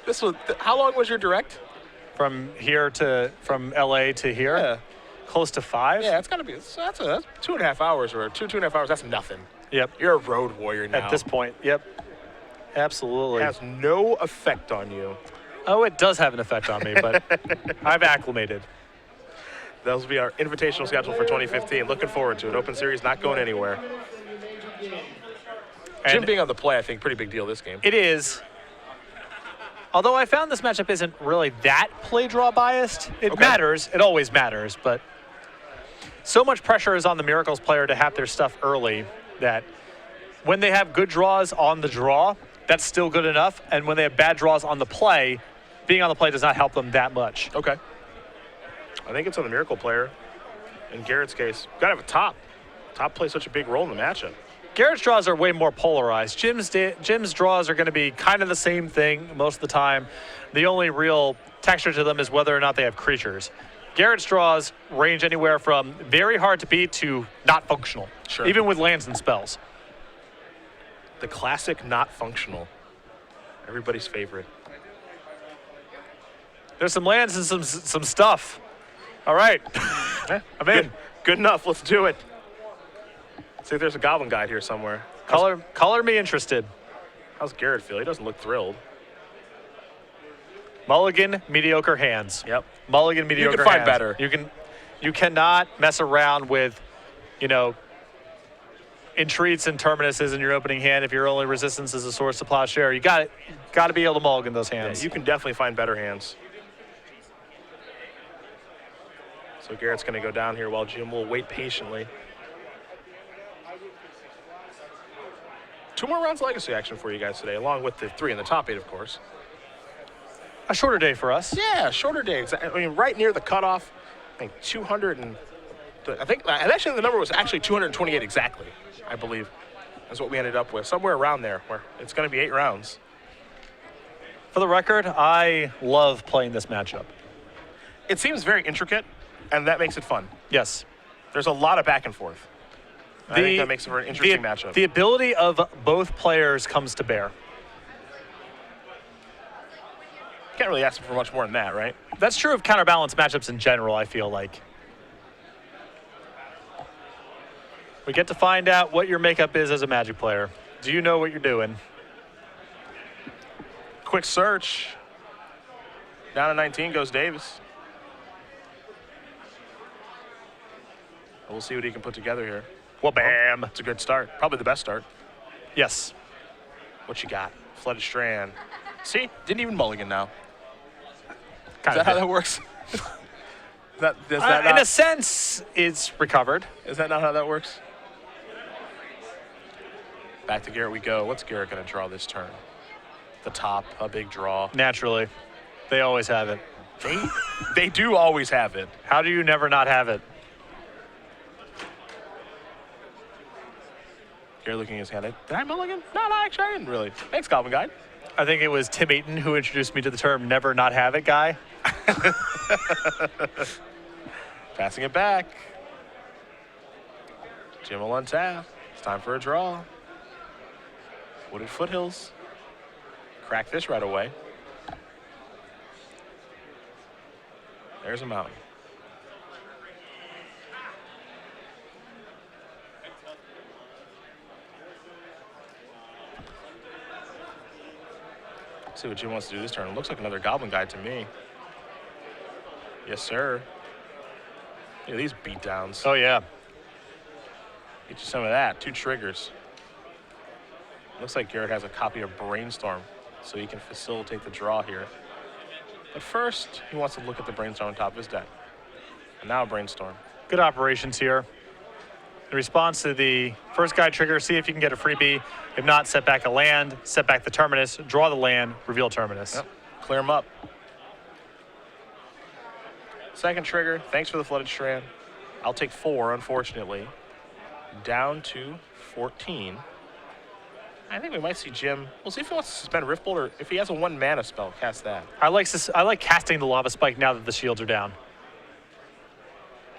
This was. How long was your direct? From LA to here? Yeah. Close to 5? Yeah, it's got to be. That's 2.5 hours, or 2.5 hours. That's nothing. Yep. You're a road warrior now. At this point, yep. Absolutely. It has no effect on you. Oh, it does have an effect on me, but I've acclimated. That'll be our invitational schedule for 2015. Looking forward to it. Open Series not going anywhere. Jim And being on the play, I think, pretty big deal this game. it is. Although I found this matchup isn't really that play draw biased. It matters. It always matters, but so much pressure is on the Miracles player to have their stuff early that when they have good draws on the draw, that's still good enough. And when they have bad draws on the play, being on the play does not help them that much. Okay. I think it's on the Miracle player. In Garrett's case, got to have a top. Top plays such a big role in the matchup. Garrett's draws are way more polarized. Jim's draws are going to be kind of the same thing most of the time. The only real texture to them is whether or not they have creatures. Garrett's draws range anywhere from very hard to beat to not functional, even with lands and spells. The classic not functional. Everybody's favorite. There's some lands and some stuff. All right. I'm in. Good enough. Let's do it. See if there's a Goblin Guide here somewhere. Color me interested. How's Garrett feel? He doesn't look thrilled. Mulligan, mediocre hands. Yep. Mulligan, mediocre hands. You can find better. You cannot mess around with, entreats and terminuses in your opening hand if your only resistance is a Swords to Plowshare. You got to be able to mulligan those hands. Yeah, you can definitely find better hands. So Garrett's going to go down here while Jim will wait patiently. 2 more rounds of Legacy action for you guys today, along with the 3 in the top 8, of course. A shorter day for us. Yeah, shorter day. I mean, right near the cutoff. I think 200 and actually the number was actually 228 exactly. I believe is what we ended up with, somewhere around there, where it's going to be 8 rounds. For the record, I love playing this matchup. It seems very intricate, and that makes it fun. Yes. There's a lot of back and forth. I think that makes it for an interesting matchup. The ability of both players comes to bear. Can't really ask for much more than that, right? That's true of counterbalance matchups in general, I feel like. We get to find out what your makeup is as a Magic player. Do you know what you're doing? Quick search. Down to 19 goes Davis. We'll see what he can put together here. Well, bam. It's a good start. Probably the best start. Yes. What you got? Flooded Strand. See? Didn't even mulligan now. Kind Is of that how that works? In a sense, it's recovered. Is that not how that works? Back to Garrett we go. What's Garrett going to draw this turn? The top, a big draw. Naturally. They always have it. They do always have it. How do you never not have it? Garrett looking at his hand. Did I mulligan? No, actually I didn't really. Thanks, Goblin Guide. I think it was Tim Eaton who introduced me to the term never not have it guy. Passing it back. Jim will untap. It's time for a draw. Wooded Foothills. Crack this right away. There's a mountain. See what Jim wants to do this turn. It looks like another Goblin Guide to me. Yes, sir. Look at these beatdowns. Oh, yeah. Get you some of that. 2 triggers. Looks like Garrett has a copy of Brainstorm, so he can facilitate the draw here. But first, he wants to look at the Brainstorm on top of his deck. And now Brainstorm. Good operations here. In response to the first guy trigger, see if you can get a freebie. If not, set back a land, set back the terminus, draw the land, reveal terminus. Yep. Clear him up. Second trigger, thanks for the Flooded Strand. I'll take 4, unfortunately. Down to 14. I think we might see Jim. We'll see if he wants to suspend Riftbolt, or if he has a 1 mana spell, cast that. I like casting the Lava Spike now that the shields are down.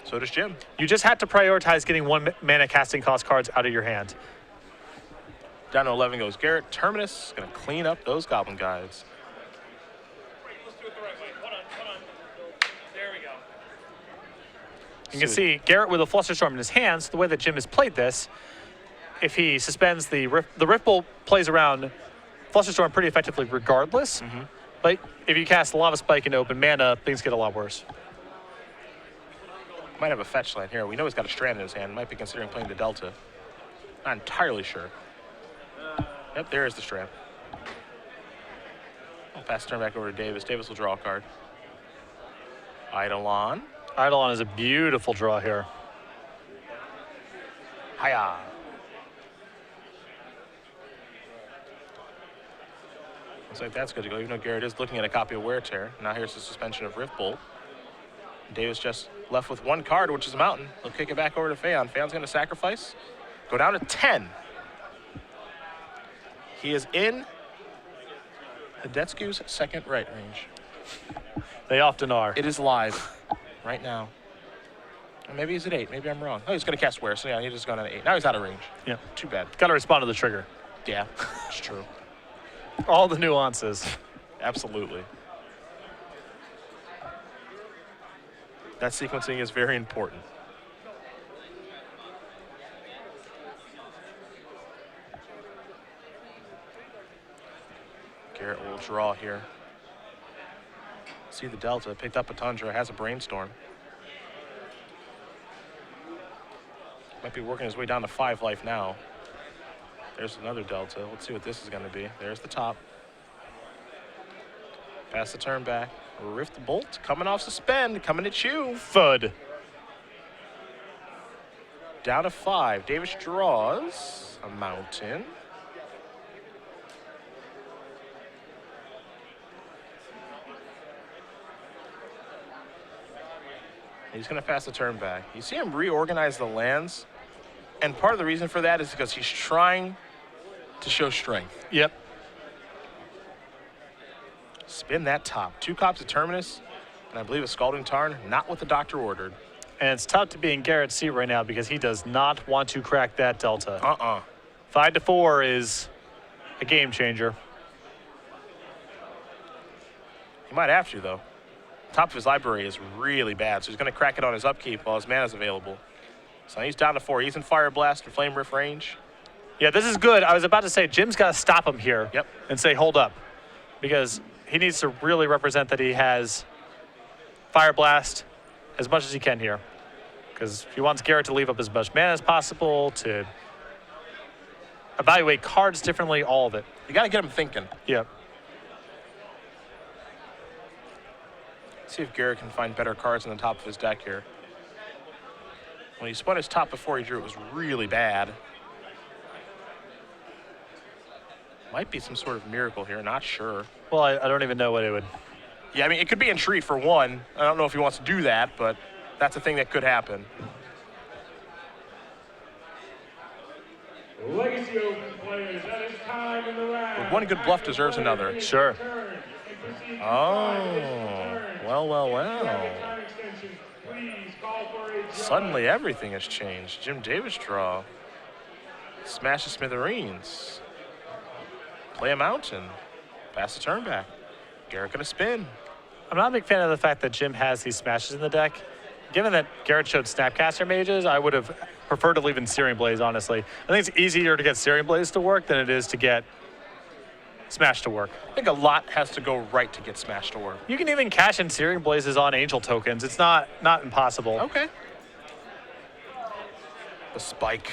So does Jim. You just have to prioritize getting 1 mana casting cost cards out of your hand. Down to 11 goes Garrett. Terminus going to clean up those Goblin guys. You can see Garrett with a Flusterstorm in his hands. The way that Jim has played this, if he suspends the Riftbolt plays around Flusterstorm pretty effectively regardless. But if you cast Lava Spike into open mana, things get a lot worse. Might have a fetch land here. We know he's got a Strand in his hand. Might be considering playing the Delta. Not entirely sure. Yep, there is the Strand. I'll pass the turn back over to Davis. Davis will draw a card. Eidolon. Eidolon is a beautiful draw here. Hiya. Looks like that's good to go, even though Garrett is looking at a copy of Wear Tear. Now here's the suspension of Riftbolt. Davis just left with 1 card, which is a Mountain. He'll kick it back over to Fehon. Fehon's going to sacrifice. Go down to 10. He is in Hidetsu's second right range. They often are. It is live right now. Or maybe he's at 8. Maybe I'm wrong. Oh, he's going to cast Wear, so yeah, he just gone at 8. Now he's out of range. Yeah. Too bad. Got to respond to the trigger. Yeah, it's true. All the nuances. Absolutely. That sequencing is very important. Garrett will draw here. See the Delta, picked up a Tundra, has a Brainstorm. Might be working his way down to 5 life now. There's another Delta. Let's see what this is going to be. There's the top. Pass the turn back. Rift the Bolt, coming off suspend, coming at you. Thud. Down to 5. Davis draws a Mountain. He's going to pass the turn back. You see him reorganize the lands, and part of the reason for that is because he's trying to show strength. Yep. Spin that top. 2 copies of Terminus, and I believe a Scalding Tarn, not what the doctor ordered. And it's tough to be in Garrett's seat right now because he does not want to crack that Delta. 5 to 4 is a game changer. He might have to, though. Top of his library is really bad, so he's going to crack it on his upkeep while his mana's available. So he's down to 4. He's in Fire Blast and Flame Rift range. Yeah, this is good. I was about to say, Jim's got to stop him here. Yep. And say, hold up. Because he needs to really represent that he has Fire Blast as much as he can here. Because he wants Garrett to leave up as much mana as possible, to evaluate cards differently, all of it. You got to get him thinking. Yep. See if Garrett can find better cards on the top of his deck here. When he spun his top before he drew, it was really bad. Might be some sort of miracle here, not sure. Well, I don't even know what it would. Yeah, I mean, it could be Entreat for 1. I don't know if he wants to do that, but that's a thing that could happen. Legacy Open players, that is time in the round. But 1 good bluff deserves another. Sure. Oh, well. Suddenly everything has changed. Jim Davis draw. Smash the Smithereens. Play a Mountain. Pass the turn back. Garrett gonna spin. I'm not a big fan of the fact that Jim has these smashes in the deck. Given that Garrett showed Snapcaster Mages, I would have preferred to leave in Searing Blaze, honestly. I think it's easier to get Searing Blaze to work than it is to get Smash to work. I think a lot has to go right to get Smash to work. You can even cash in Searing Blazes on Angel tokens. It's not impossible. Okay. The spike.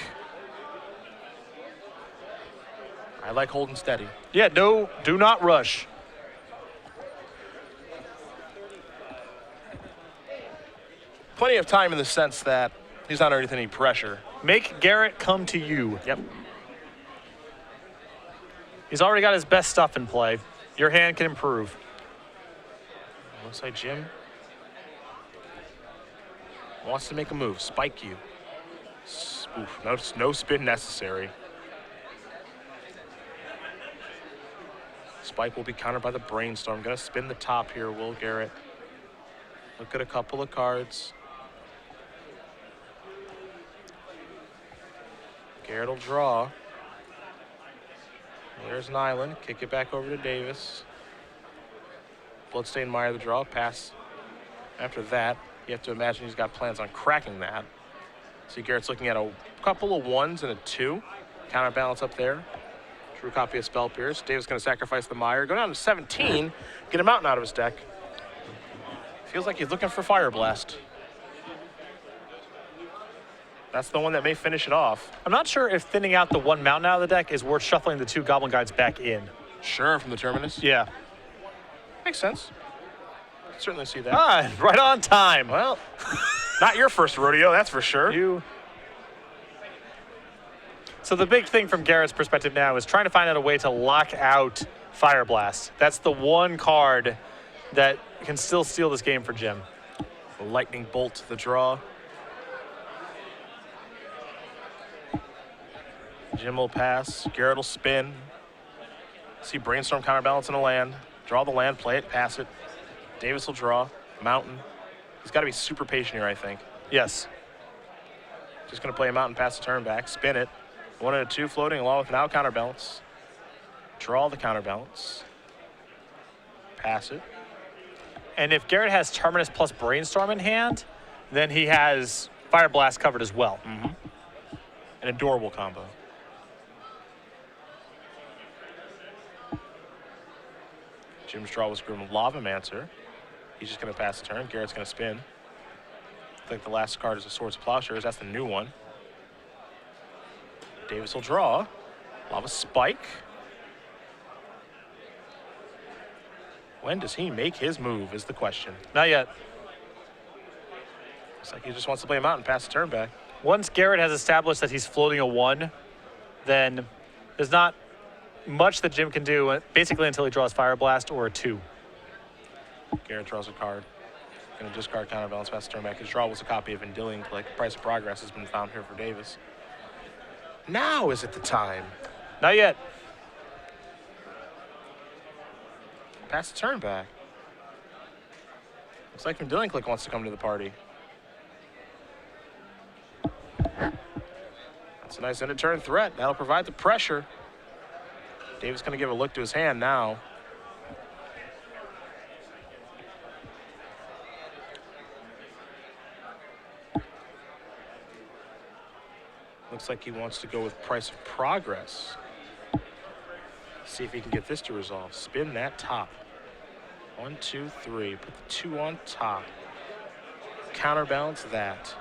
I like holding steady. Yeah, no, do not rush. Plenty of time in the sense that he's not underneath any pressure. Make Garrett come to you. Yep. He's already got his best stuff in play. Your hand can improve. Looks like Jim wants to make a move. Spike you. Oof, no spin necessary. Spike will be countered by the Brainstorm. Gonna spin the top here, will Garrett. Look at a couple of cards. Garrett will draw. There's an island. Kick it back over to Davis. Bloodstained Mire the draw. Pass. After that, you have to imagine he's got plans on cracking that. See, Garrett's looking at a couple of 1s and a 2. Counterbalance up there. True copy of Spell Pierce. Davis going to sacrifice the Mire. Go down to 17. Get a Mountain out of his deck. Feels like he's looking for Fire Blast. That's the one that may finish it off. I'm not sure if thinning out the 1 mountain out of the deck is worth shuffling the 2 Goblin Guides back in. Sure, from the Terminus. Yeah. Makes sense. Certainly see that. Ah, right on time. Well, not your first rodeo, that's for sure. So the big thing from Garrett's perspective now is trying to find out a way to lock out Fire Blast. That's the one card that can still steal this game for Jim. The Lightning Bolt to the draw. Jim will pass. Garrett will spin. See Brainstorm counterbalancing a land. Draw the land, play it, pass it. Davis will draw. Mountain. He's got to be super patient here, I think. Yes. Just going to play a mountain, pass the turn back, spin it. 1 and a 2 floating along with now counterbalance. Draw the counterbalance. Pass it. And if Garrett has Terminus plus Brainstorm in hand, then he has Fire Blast covered as well. An adorable combo. Jim's draw was Grim Lavamancer. He's just going to pass the turn. Garrett's going to spin. I think the last card is the Swords of Plowshares. That's the new one. Davis will draw. Lava Spike. When does he make his move is the question. Not yet. Looks like he just wants to play him out and pass the turn back. Once Garrett has established that he's floating a 1, then there's not much that Jim can do, basically until he draws Fire Blast or a 2. Garrett draws a card. Going to discard counterbalance, pass the turn back. His draw was a copy of Vendilion Click. Price of Progress has been found here for Davis. Now is it the time? Not yet. Pass the turn back. Looks like Vendilion Click wants to come to the party. That's a nice end of turn threat. That'll provide the pressure. Davis going to give a look to his hand now. Looks like he wants to go with Price of Progress. See if he can get this to resolve. Spin that top. 1, 2, 3. Put the 2 on top. Counterbalance that.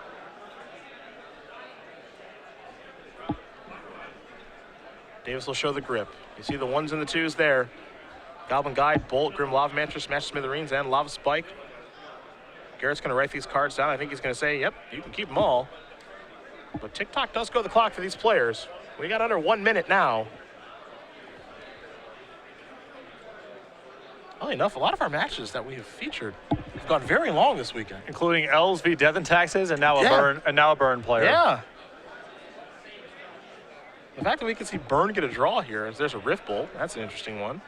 Davis will show the grip. You see the 1s and the 2s there. Goblin Guide, Bolt, Grim Lavamancer, Smash Smithereens, and Lava Spike. Garrett's going to write these cards down. I think he's going to say, yep, you can keep them all. But TikTok does go the clock for these players. We got under 1 minute now. Oddly enough, a lot of our matches that we have featured have gone very long this weekend. Including Elves v Death and Taxes and now a burn player. Yeah. The fact that we can see Burn get a draw here is there's a Rift Bolt. That's an interesting one.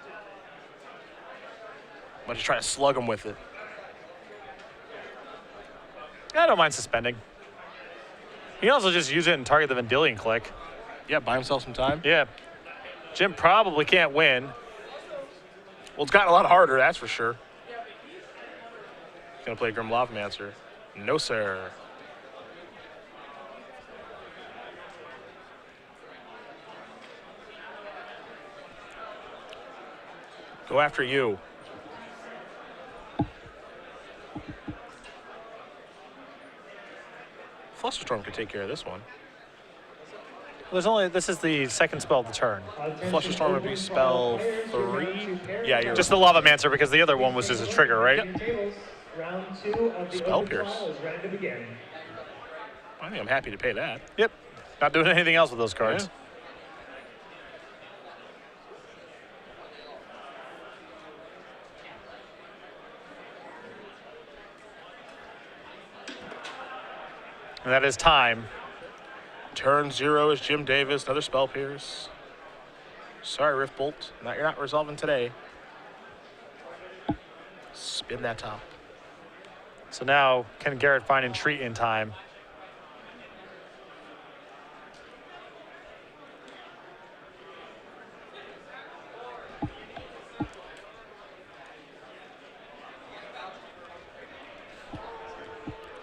I'm just trying to slug him with it. I don't mind suspending. He can also just use it and target the Vendilion Click. Yeah, buy himself some time. Yeah. Jim probably can't win. Well, it's gotten a lot harder, that's for sure. He's going to play Grim Lavamancer. No, sir. Go after you. Flusterstorm could take care of this one. This is the second spell of the turn. Flusterstorm would be spell 3. Yeah, you're Just the Lavamancer because the other one was just a trigger, right? Round 2 of the Spell open Pierce. call is ready to begin. I think I'm happy to pay that. Yep. Not doing anything else with those cards. And that is time. Turn 0 is Jim Davis. Another Spell Pierce. Sorry, Rift Bolt. You're not resolving today. Spin that top. So now, can Garrett find Entreat in time?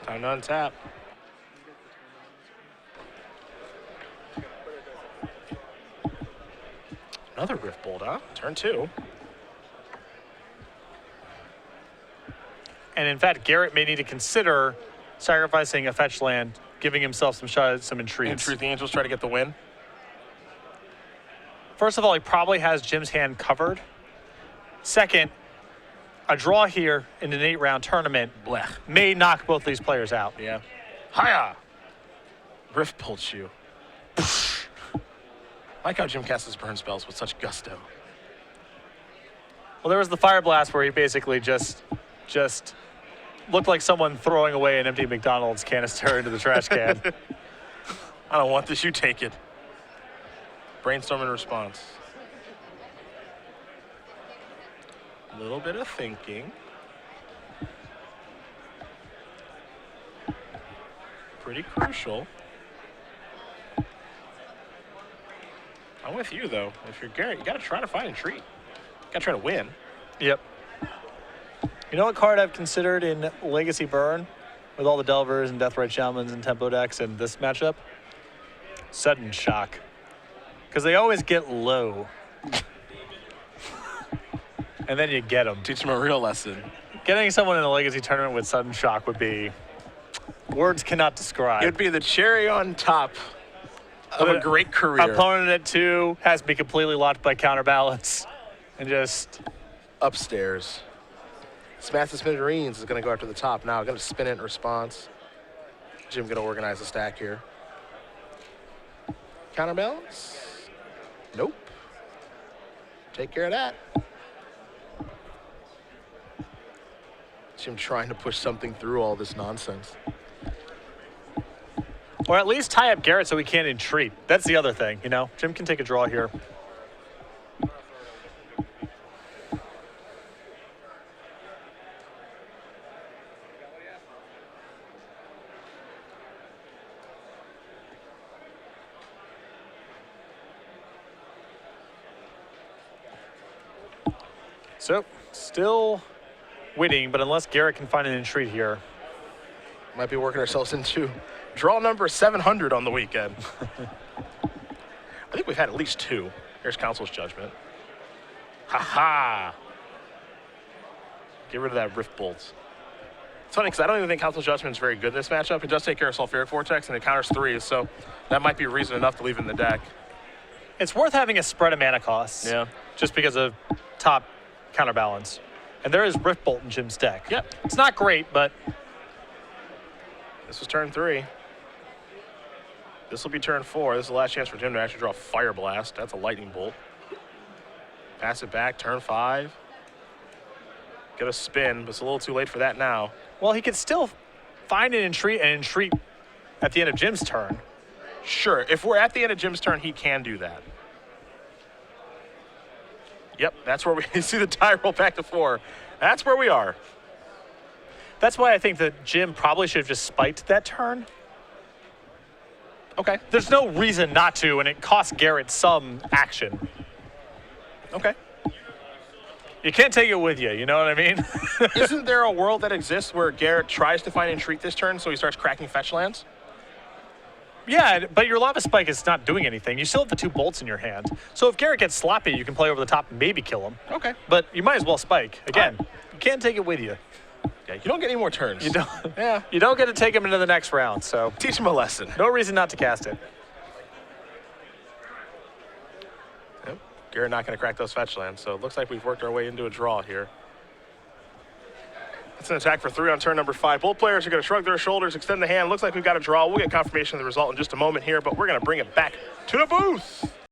Time to untap. Another Rift Bolt, huh? Turn 2. And in fact, Garrett may need to consider sacrificing a fetch land, giving himself some entreats. Entreat the Angels, try to get the win. First of all, he probably has Jim's hand covered. Second, a draw here in an 8-round tournament Blech. may knock both these players out. Yeah. Hiya! Rift Bolts you. I like how Jim casts his burn spells with such gusto. Well, there was the Fire Blast where he basically just looked like someone throwing away an empty McDonald's canister into the trash can. I don't want this, you take it. Brainstorm in response. A little bit of thinking. Pretty crucial. I'm with you, though. If you're Garrett, you got to try to find Entreat. You got to try to win. Yep. You know what card I've considered in Legacy Burn with all the Delvers and Deathrite Shamans and Tempo decks in this matchup? Sudden Shock. Because they always get low. And then you get them. Teach them a real lesson. Getting someone in a Legacy tournament with Sudden Shock would be... words cannot describe. It would be the cherry on top of a great career. Opponent at 2 has to be completely locked by counterbalance. And just... upstairs. Smash the Smithereens is going to go after the top now. Going to spin it in response. Jim going to organize the stack here. Counterbalance? Nope. Take care of that. Jim trying to push something through all this nonsense. Or at least tie up Garrett so he can't entreat. That's the other thing, you know? Jim can take a draw here. So, still winning, but unless Garrett can find an entreat here. Might be working ourselves into draw number 700 on the weekend. I think we've had at least 2. Here's Council's Judgment. Ha-ha! Get rid of that Rift Bolt. It's funny because I don't even think Council's Judgment is very good in this matchup. It does take care of Sulfuric Vortex and it counters 3s, so that might be reason enough to leave it in the deck. It's worth having a spread of mana costs. Yeah. Just because of top counterbalance. And there is Rift Bolt in Jim's deck. Yep. It's not great, but... This was turn 3. This will be turn 4. This is the last chance for Jim to actually draw Fire Blast. That's a Lightning Bolt. Pass it back, turn 5. Get a spin, but it's a little too late for that now. Well, he could still find an entreat at the end of Jim's turn. Sure, if we're at the end of Jim's turn, he can do that. Yep, that's where we see the die roll back to 4. That's where we are. That's why I think that Jim probably should have just spiked that turn. Okay. There's no reason not to, and it costs Garrett some action. Okay. You can't take it with you, you know what I mean? Isn't there a world that exists where Garrett tries to find Entreat this turn, so he starts cracking fetch lands? Yeah, but your Lava Spike is not doing anything. You still have the 2 bolts in your hand. So if Garrett gets sloppy, you can play over the top and maybe kill him. Okay. But you might as well Spike. Again, you can't take it with you. Yeah, you don't get any more turns. You don't. Yeah. You don't get to take him into the next round. So Teach him a lesson. no reason not to cast it. Yep. Garrett not going to crack those fetch lands, so it looks like we've worked our way into a draw here. It's an attack for 3 on turn number 5. Both players are going to shrug their shoulders, extend the hand. Looks like we've got a draw. We'll get confirmation of the result in just a moment here, but we're going to bring it back to the booth.